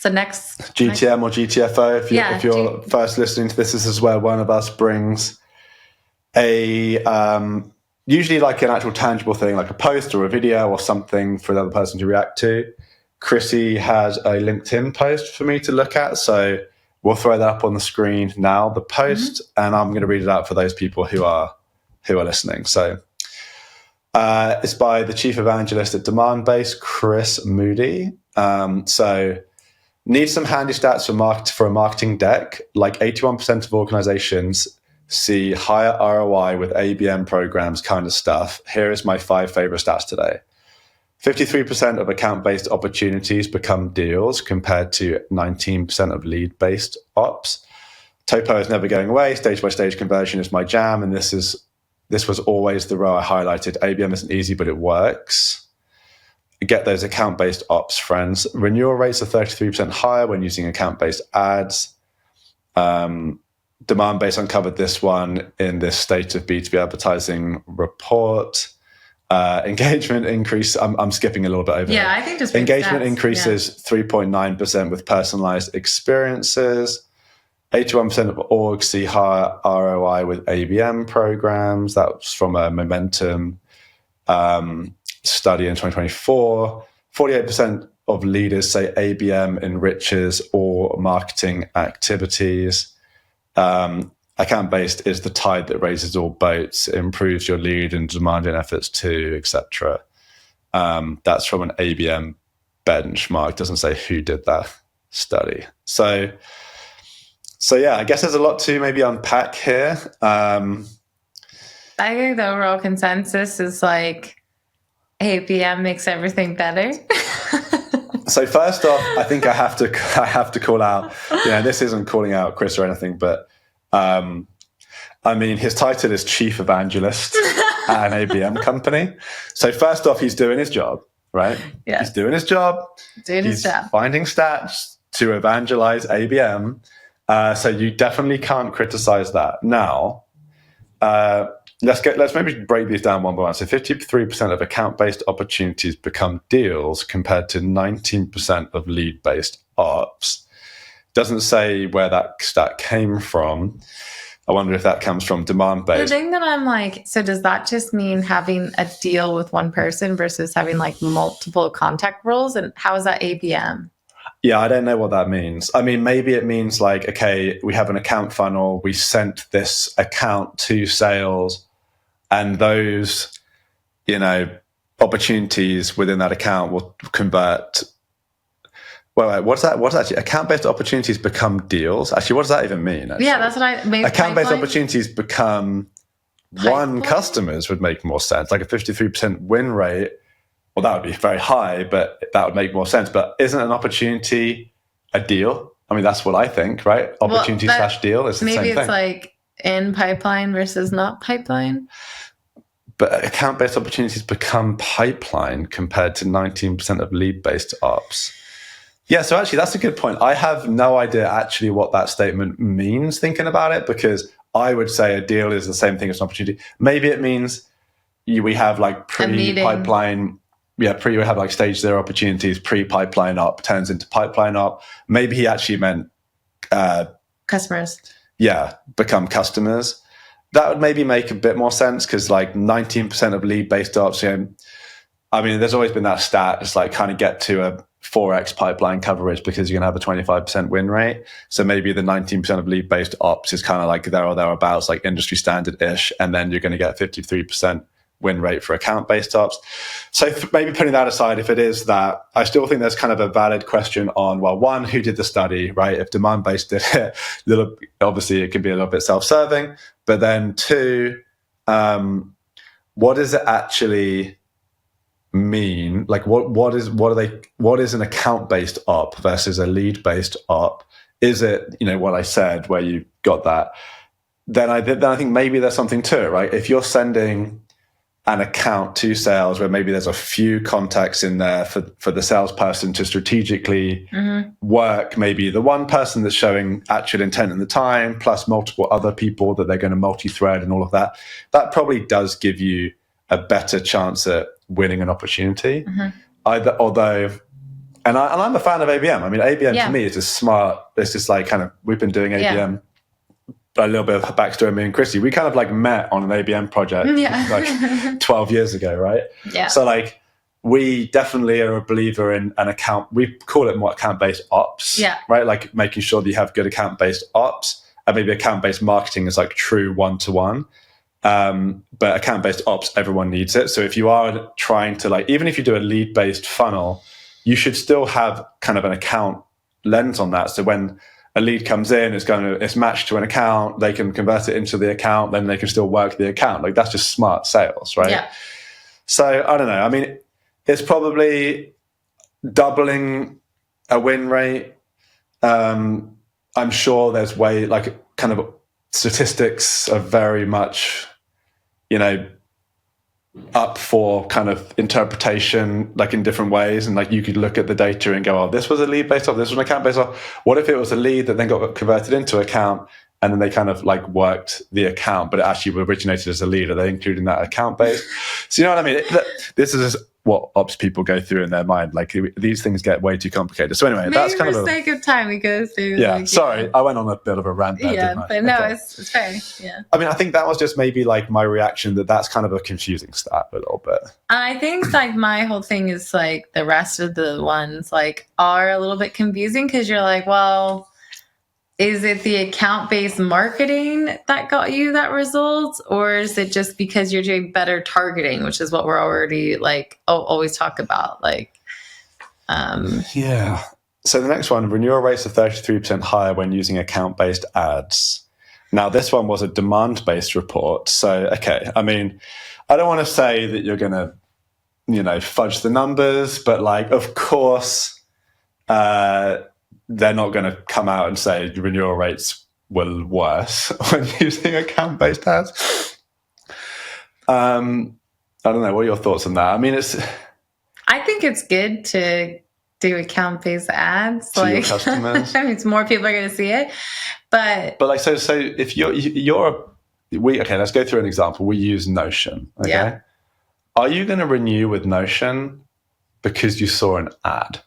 So next GTM or GTFO. If you're first listening to this is where one of us brings a usually like an actual tangible thing, like a post or a video or something for the other person to react to. Chrissy has a LinkedIn post for me to look at, so we'll throw that up on the screen now, the post, and I'm going to read it out for those people who are listening. So it's by the chief evangelist at Demandbase, Chris Moody. So need some handy stats for a marketing deck. Like 81% of organizations see higher ROI with ABM programs kind of stuff. Here is my 5 favorite stats today. 53% of account-based opportunities become deals compared to 19% of lead-based ops. Topo is never going away. Stage-by-stage conversion is my jam, and this was always the row I highlighted. ABM isn't easy, but it works. Get those account-based ops, friends. Renewal rates are 33% higher when using account-based ads. Demandbase uncovered this one in this State of B2B Advertising report. Engagement increase. I'm skipping a little bit over. Yeah, I think just engagement increases 3.9% with personalized experiences. 81% of orgs see higher ROI with ABM programs. That was from a Momentum study in 2024. 48% of leaders say ABM enriches all marketing activities. Account-based is the tide that raises all boats, improves your lead and demand and efforts too, etc. That's from an ABM benchmark. Doesn't say who did that study. So yeah, I guess there's a lot to maybe unpack here. I think the overall consensus is like ABM makes everything better. So first off, I think I have to call out, this isn't calling out Chris or anything, but I mean, his title is Chief Evangelist at an ABM company. So first off, he's doing his job, right? Yeah. He's doing his job. He's finding stats to evangelize ABM. So you definitely can't criticize that. Now, let's maybe break these down one by one. So 53% of account-based opportunities become deals compared to 19% of lead-based ops. Doesn't say where that stat came from. I wonder if that comes from Demandbase. The thing that I'm like, so does that just mean having a deal with one person versus having like multiple contact roles? And how is that ABM? Yeah, I don't know what that means. I mean, maybe it means like, okay, we have an account funnel. We sent this account to sales, and those, opportunities within that account will convert. Well, what's that? What's actually account-based opportunities become deals? Actually, what does that even mean? Actually? Yeah, that's what I mean. Account-based opportunities become one customers would make more sense. Like a 53% win rate. Well, that would be very high, but that would make more sense. But isn't an opportunity a deal? I mean, that's what I think, right? Opportunity / deal is the same thing. Maybe it's like in pipeline versus not pipeline. But account-based opportunities become pipeline compared to 19% of lead-based ops. Yeah, so actually that's a good point. I have no idea actually what that statement means thinking about it, because I would say a deal is the same thing as an opportunity. Maybe it means we have like pre-pipeline, we have like stage 0 opportunities, pre-pipeline up turns into pipeline up. Maybe he actually meant customers. Yeah, become customers. That would maybe make a bit more sense, because like 19% of lead-based ops, I mean, there's always been that stat, it's like kind of get to a 4x pipeline coverage because you're going to have a 25% win rate. So maybe the 19% of lead-based ops is kind of like there or thereabouts, like industry standard-ish, and then you're going to get 53% win rate for account-based ops. So maybe putting that aside, if it is that, I still think there's kind of a valid question on, well, one, who did the study, right? If Demandbase did it, obviously it can be a little bit self-serving, but then two, what does it actually mean? Like what is an account-based op versus a lead-based op? Is it, what I said, where you got that? Then I think maybe there's something to it, right? If you're sending an account to sales where maybe there's a few contacts in there for the salesperson to strategically work, maybe the one person that's showing actual intent in the time, plus multiple other people that they're going to multi-thread and all of that, that probably does give you a better chance at winning an opportunity. Although I'm a fan of ABM. I mean, ABM Yeah. for me is just smart. It's just like kind of, we've been doing ABM. A little bit of a backstory, me and Chrissy, we kind of like met on an ABM project like 12 years ago, right? Yeah. So like we definitely are a believer in an account. We call it more account-based ops, right? Like making sure that you have good account-based ops, and maybe account-based marketing is like true one-to-one. But account-based ops, everyone needs it. So if you are trying to like, even if you do a lead-based funnel, you should still have kind of an account lens on that. So when a lead comes in, it's matched to an account, they can convert it into the account, then they can still work the account. Like that's just smart sales, right? Yeah. So I don't know. I mean, it's probably doubling a win rate. I'm sure there's like kind of statistics are very much, up for kind of interpretation, like in different ways. And like you could look at the data and go, oh, this was a lead based off, this was an account based off. What if it was a lead that then got converted into account and then they kind of like worked the account, but it actually originated as a lead? Are they including that account based? So you know what I mean? This is what ops people go through in their mind. Like these things get way too complicated. So anyway, that's kind of for sake of time we go through. Yeah, sorry, I went on a bit of a rant there, didn't I? But no, it's fair. Yeah. I mean, I think that was just maybe like my reaction that's kind of a confusing stat a little bit. I think like my whole thing is like the rest of the ones like are a little bit confusing because you're like, well, is it the account-based marketing that got you that result, or is it just because you're doing better targeting, which is what we're already like always talk about? Like, yeah. So the next one, renewal rates are 33% higher when using account-based ads. Now, this one was a demand-based report. So, okay, I mean, I don't want to say that you're going to, fudge the numbers, but like, of course, they're not going to come out and say renewal rates were worse when using account-based ads. I don't know. What are your thoughts on that? I mean, I think it's good to do account-based ads to your customers. I mean, it's more people are going to see it, but like so if okay, let's go through an example. We use Notion. Okay, yeah. Are you going to renew with Notion because you saw an ad?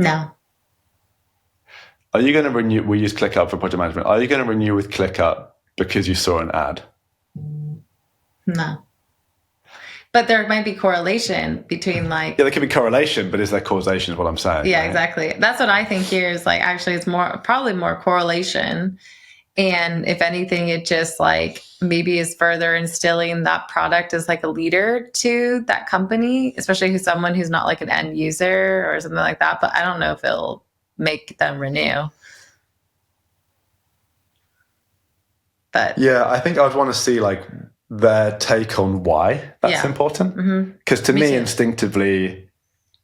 No. Are you going to renew? We use ClickUp for project management. Are you going to renew with ClickUp because you saw an ad? No. But there might be correlation between like... Yeah, there could be correlation, but is there causation is what I'm saying. Yeah, right? Exactly. That's what I think here is like, actually it's probably more correlation. And if anything, it just like maybe is further instilling that product as like a leader to that company, especially someone who's not like an end user or something like that. But I don't know if it'll make them renew. But yeah, I think I would want to see like their take on why that's important. Because to me, instinctively,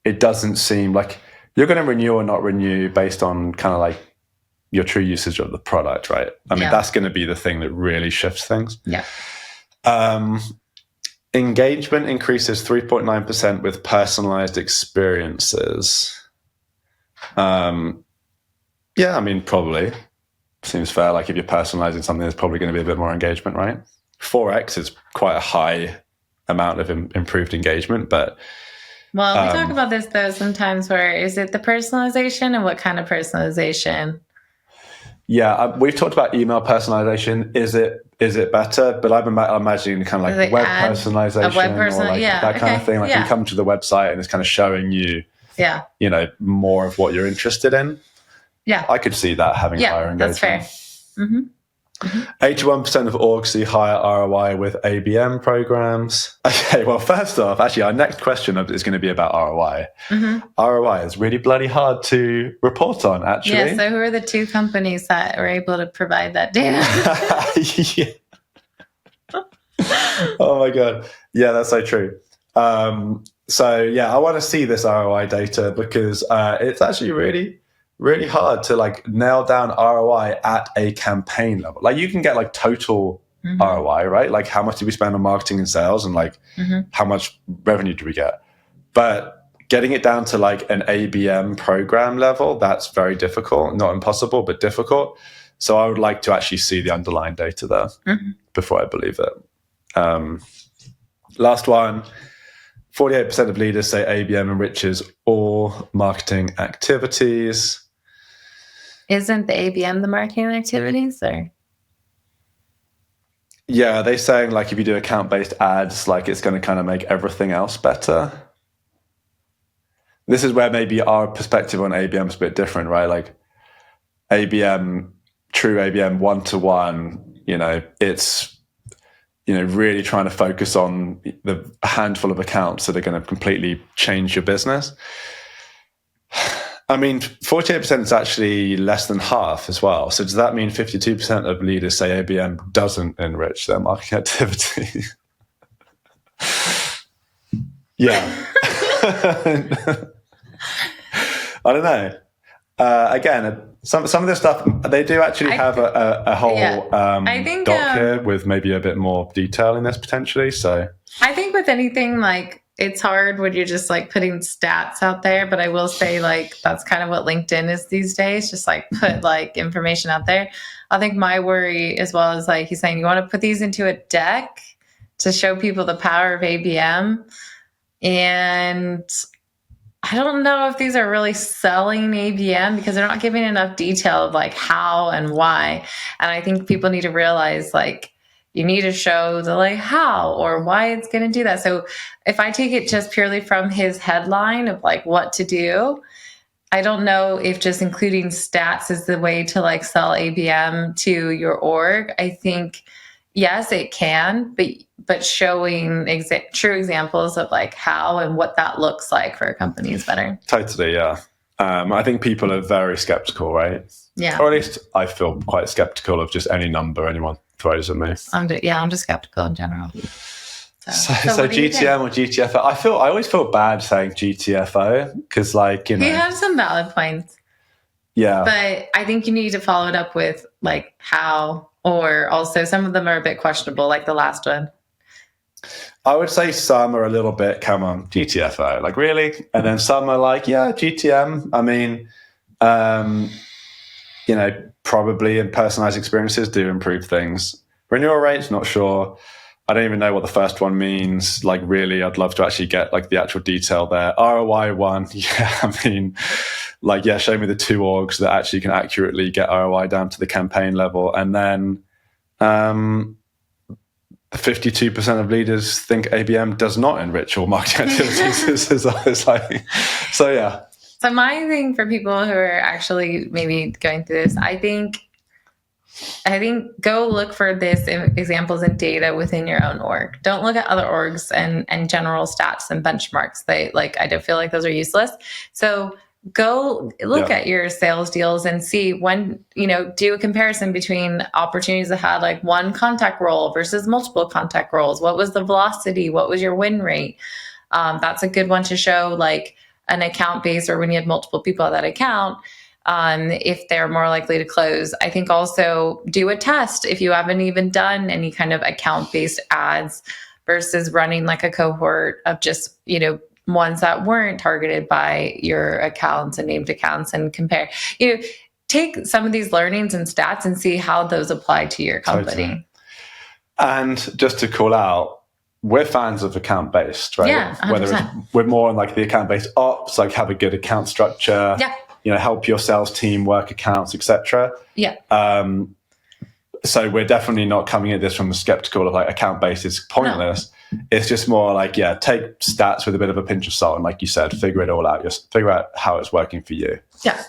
it doesn't seem like you're going to renew or not renew based on kind of like your true usage of the product, right? I mean, that's going to be the thing that really shifts things. Yeah. Engagement increases 3.9% with personalized experiences. Yeah, I mean, probably. Seems fair. Like if you're personalizing something, there's probably going to be a bit more engagement, right? 4x is quite a high amount of improved engagement, but... Well, we talk about this, though, sometimes where is it the personalization and what kind of personalization? Yeah, we've talked about email personalization. Is it better? But I'm imagining kind of like web personalization or like that kind of thing. Like you come to the website and it's kind of showing you, more of what you're interested in. Yeah, I could see that having higher engagement. That's fair. 81% of orgs see higher ROI with ABM programs. Okay, well, first off, actually, our next question is going to be about ROI. ROI is really bloody hard to report on, actually. Yeah, so who are the two companies that are able to provide that data? Oh, my God. Yeah, that's so true. So, yeah, I want to see this ROI data because it's actually really hard to like nail down ROI at a campaign level. Like you can get like total ROI, right? Like how much did we spend on marketing and sales and like how much revenue do we get? But getting it down to like an ABM program level, that's very difficult. Not impossible, but difficult. So I would like to actually see the underlying data there before I believe it. Last one. 48% of leaders say ABM enriches all marketing activities. Isn't the ABM the marketing activities, or? Yeah, are they saying like if you do account-based ads, like it's going to kind of make everything else better? This is where maybe our perspective on ABM is a bit different, right? Like ABM, true ABM one-to-one, it's, really trying to focus on the handful of accounts that are going to completely change your business. I mean, 48% is actually less than half as well. So does that mean 52% of leaders say ABM doesn't enrich their marketing activity? Yeah. I don't know. Again, some of this stuff, they do actually have a whole doc here with maybe a bit more detail in this potentially. So I think with anything, like, it's hard when you're just like putting stats out there, but I will say like that's kind of what LinkedIn is these days, just like put like information out there. I think my worry as well is like he's saying you want to put these into a deck to show people the power of ABM. And I don't know if these are really selling ABM because they're not giving enough detail of like how and why. And I think people need to realize like you need to show the like how or why it's going to do that. So if I take it just purely from his headline of like what to do, I don't know if just including stats is the way to like sell ABM to your org. I think yes, it can, but showing true examples of like how and what that looks like for a company is better. Totally, yeah. I think people are very skeptical, right? Yeah. Or at least I feel quite skeptical of just any number anyone throws at me. I'm just skeptical in general. So GTM or GTFO? I always feel bad saying GTFO because, like, he has some valid points. Yeah, but I think you need to follow it up with like how, or also some of them are a bit questionable, like the last one. I would say some are a little bit, come on, GTFO, like really? And then some are like, yeah, GTM. I mean, probably in personalized experiences do improve things. Renewal rates, not sure. I don't even know what the first one means. Like, really, I'd love to actually get like the actual detail there. ROI one, yeah, I mean, like, yeah, show me the 2 orgs that actually can accurately get ROI down to the campaign level. And then 52% of leaders think ABM does not enrich all marketing activities. So yeah. So my thing for people who are actually maybe going through this, I think go look for this examples and data within your own org. Don't look at other orgs and general stats and benchmarks. I don't feel like those are useless. So go look at your sales deals and see when, do a comparison between opportunities that had like one contact role versus multiple contact roles. What was the velocity? What was your win rate? That's a good one to show like an account base or when you had multiple people at that account. If they're more likely to close. I think also do a test if you haven't even done any kind of account-based ads versus running like a cohort of just, ones that weren't targeted by your accounts and named accounts and compare. Take some of these learnings and stats and see how those apply to your company. Totally. And just to call out, we're fans of account-based, right? Yeah, 100%. Whether we're more on like the account-based ops, like have a good account structure. Yeah. Help your sales team work accounts, etc. Yeah. So we're definitely not coming at this from a skeptical of like account-based is pointless. No. It's just more like, take stats with a bit of a pinch of salt. And like you said, figure it all out. Just figure out how it's working for you. Yeah.